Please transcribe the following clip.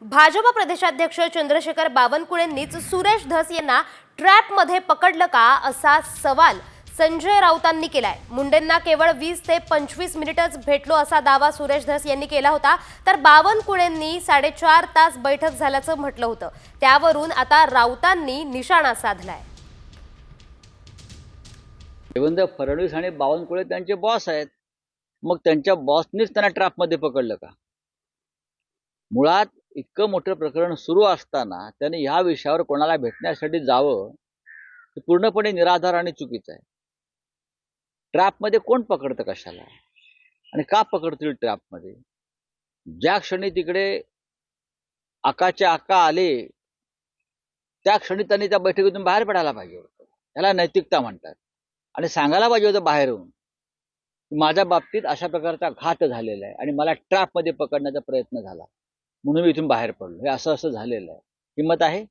भाजप प्रदेशाध्यक्ष चंद्रशेखर बावनकुळेंनीच सुरेश धस यांना ट्रॅपमध्ये पकडलं का असा सवाल संजय राऊतांनी केलाय। मुंडेंना केवळ 20 ते 25 मिनिटच भेटलो असा दावा सुरेश धस यांनी केला होता, तर बावनकुळेंनी 4.5 तास बैठक झाल्याचं म्हटलं होतं। त्यावरून आता राऊतांनी निशाणा साधलाय। देवेंद्र फडणवीस आणि बावनकुळे त्यांचे बॉस आहेत, मग त्यांच्या बॉसनीच त्यांना ट्रॅपमध्ये पकडलं का? मुळात इतकं मोठं प्रकरण सुरू असताना त्यांनी ह्या विषयावर कोणाला भेटण्यासाठी जावं हे पूर्णपणे निराधार आणि चुकीचं आहे। ट्रॅपमध्ये कोण पकडतं कशाला आणि का पकडतील ट्रॅपमध्ये? ज्या क्षणी तिकडे आकाचे आका आले त्या क्षणी त्यांनी त्या बैठकीतून बाहेर पडायला पाहिजे होतं। याला नैतिकता म्हणतात। आणि सांगायला पाहिजे होतं बाहेरून, माझ्या बाबतीत अशा प्रकारचा घात झालेला आहे आणि मला ट्रॅपमध्ये पकडण्याचा प्रयत्न झाला म्हणून मी इथून बाहेर पडलो, हे असं झालेलं आहे। हिंमत आहे?